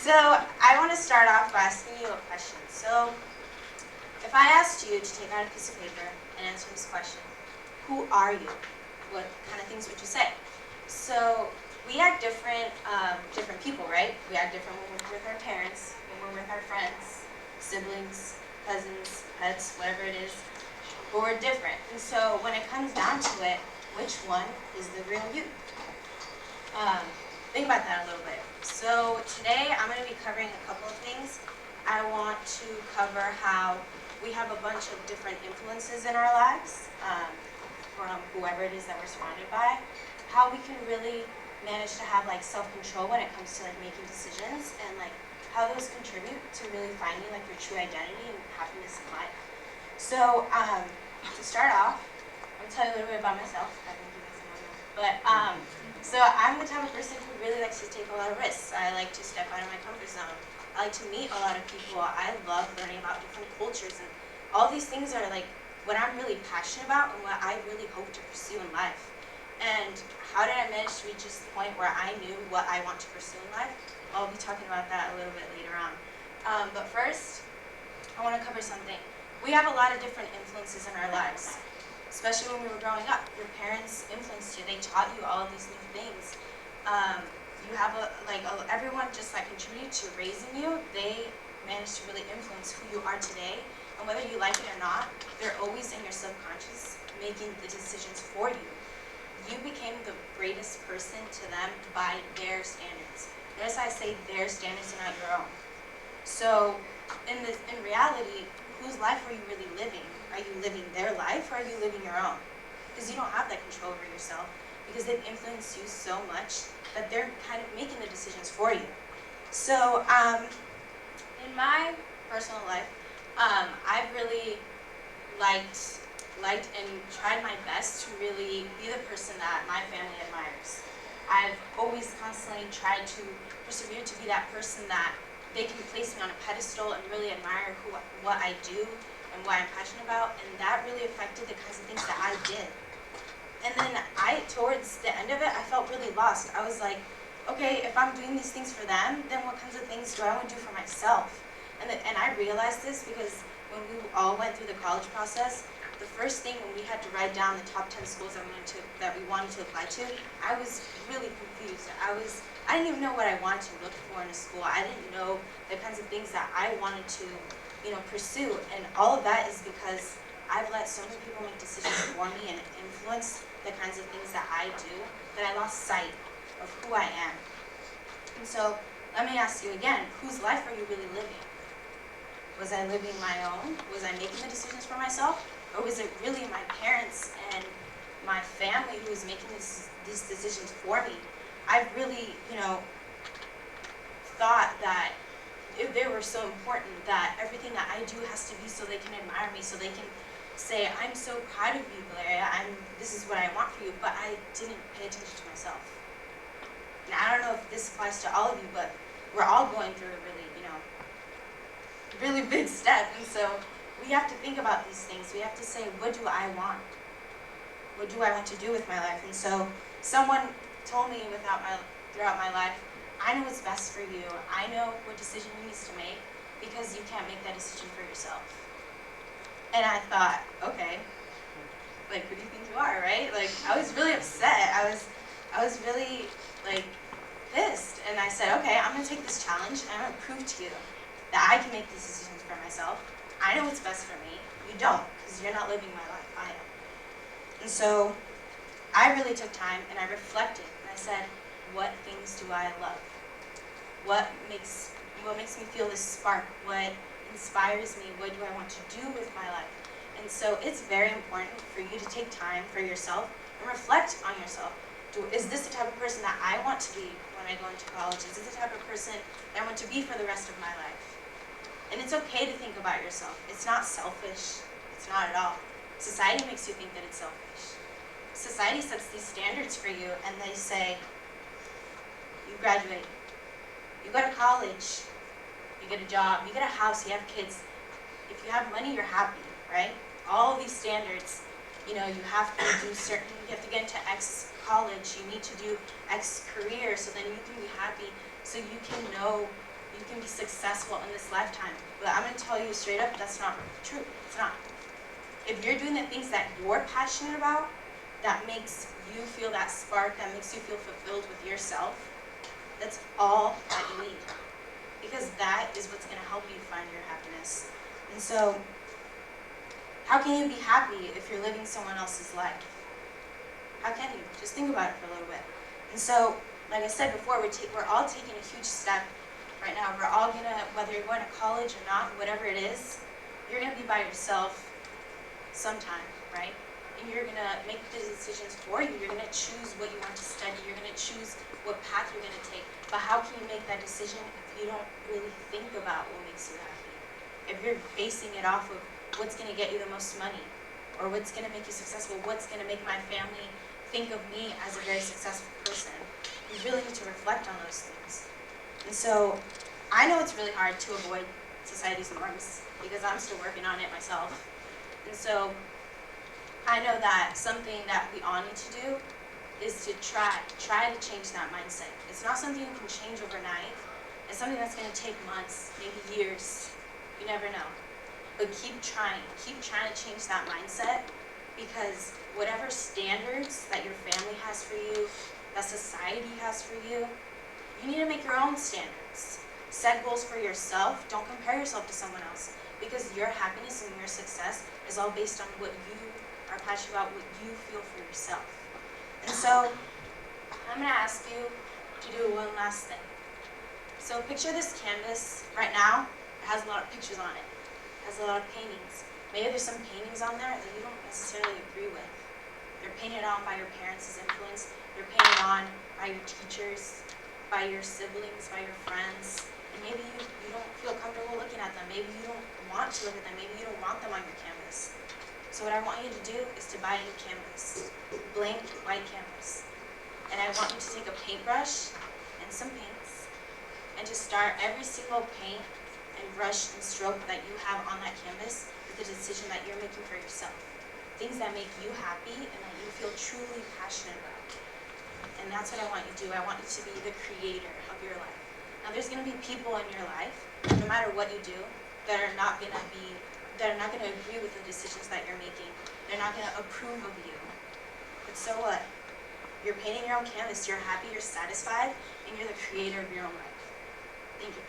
So I want to start off by asking you a question. So if I asked you to take out a piece of paper and answer this question, who are you? What kind of things would you say? So we act different, different people, right? We act different when we're with our parents, when we're with our friends, siblings, cousins, pets, whatever it is. But we're different. And so when it comes down to it, which one is the real you? Think about that a little bit. So today I'm going to be covering a couple of things. I want to cover how we have a bunch of different influences in our lives, from whoever it is that we're surrounded by, how we can really manage to have like self-control when it comes to like making decisions, and like how those contribute to really finding like your true identity and happiness in life. So to start off, I'm going to tell you a little bit about myself. I think you guys know that. But so I'm the type of person who really likes to take a lot of risks. I like to step out of my comfort zone. I like to meet a lot of people. I love learning about different cultures, and all these things are like what I'm really passionate about and what I really hope to pursue in life. And how did I manage to reach this point where I knew what I want to pursue in life? I'll be talking about that a little bit later on. But first, I want to cover something. We have a lot of different influences in our lives, especially when we were growing up. Your parents influenced you. They taught you all of these new things. You have everyone just like contributed to raising you. They managed to really influence who you are today. And whether you like it or not, they're always in your subconscious making the decisions for you. You became the greatest person to them by their standards. Notice I say their standards and not your own. So in reality, whose life are you really living? Are you living their life, or are you living your own? Because you don't have that control over yourself, because they've influenced you so much that they're kind of making the decisions for you. So in my personal life, I've really liked and tried my best to really be the person that my family admires. I've always constantly tried to persevere to be that person that they can place me on a pedestal and really admire what I do and what I'm passionate about, and that really affected the kinds of things that I did. And then towards the end of it, I felt really lost. I was like, okay, if I'm doing these things for them, then what kinds of things do I want to do for myself? And I realized this because when we all went through the college process, the first thing when we had to write down the top 10 schools that we wanted to apply to, I was really confused. I didn't even know what I wanted to look for in a school. I didn't know the kinds of things that I wanted to, pursue. And all of that is because I've let so many people make decisions for me and influence the kinds of things that I do that I lost sight of who I am. And so let me ask you again, whose life are you really living? Was I living my own? Was I making the decisions for myself? Or was it really my parents and my family who was making these decisions for me? I've really, thought that if they were so important, that everything that I do has to be so they can admire me, so they can say, I'm so proud of you, Valeria, this is what I want for you, but I didn't pay attention to myself. And I don't know if this applies to all of you, but we're all going through a really, really big step, and so we have to think about these things. We have to say, what do I want? What do I want to do with my life? And so someone told me throughout my life, I know what's best for you. I know what decision you need to make, because you can't make that decision for yourself. And I thought, okay, like, who do you think you are, right? Like, I was really upset. I was really, like, pissed. And I said, okay, I'm going to take this challenge, and I'm going to prove to you that I can make these decisions for myself. I know what's best for me. You don't, because you're not living my life. I am. And so I really took time, and I reflected, and I said, what things do I love? What makes me feel this spark? What inspires me? What do I want to do with my life? And so it's very important for you to take time for yourself and reflect on yourself. Is this the type of person that I want to be when I go into college? Is this the type of person that I want to be for the rest of my life? And it's okay to think about yourself. It's not selfish. It's not at all. Society makes you think that it's selfish. Society sets these standards for you, and they say, you graduate, you go to college, you get a job, you get a house, you have kids. If you have money, you're happy, right? All these standards, you have to do you have to get into X college, you need to do X career so then you can be happy, so you can you can be successful in this lifetime. But I'm going to tell you straight up, that's not true. It's not. If you're doing the things that you're passionate about, that makes you feel that spark, that makes you feel fulfilled with yourself, that's all that you need. Because that is what's going to help you find your happiness. And so, how can you be happy if you're living someone else's life? How can you? Just think about it for a little bit. And so, like I said before, we're all taking a huge step right now. We're all going to, whether you're going to college or not, whatever it is, you're going to be by yourself sometime, right? And you're going to make the decisions for you. You're going to choose what you want to study. You're going to choose what path you're going to take. But how can you make that decision if you don't really think about what makes you happy? If you're basing it off of what's going to get you the most money, or what's going to make you successful, what's going to make my family think of me as a very successful person, you really need to reflect on those things. And so, I know it's really hard to avoid society's norms, because I'm still working on it myself. And so, I know that something that we all need to do is to try to change that mindset. It's not something you can change overnight. It's something that's going to take months, maybe years. You never know. But keep trying to change that mindset, because whatever standards that your family has for you, that society has for you, you need to make your own standards. Set goals for yourself. Don't compare yourself to someone else, because your happiness and your success is all based on what you are passionate about, what you feel for yourself. And so, I'm going to ask you to do one last thing. So picture this canvas right now. It has a lot of pictures on it. It has a lot of paintings. Maybe there's some paintings on there that you don't necessarily agree with. They're painted on by your parents' influence. They're painted on by your teachers, by your siblings, by your friends. And maybe you don't feel comfortable looking at them. Maybe you don't want to look at them. Maybe you don't want them on your canvas. So what I want you to do is to buy a new canvas, blank white canvas. And I want you to take a paintbrush and some paints and just start every single paint and brush and stroke that you have on that canvas with the decision that you're making for yourself. Things that make you happy and that you feel truly passionate about. And that's what I want you to do. I want you to be the creator of your life. Now there's going to be people in your life, no matter what you do, that are not going to agree with the decisions that you're making. They're not going to approve of you. But so what? You're painting your own canvas. You're happy, you're satisfied, and you're the creator of your own life. Thank you.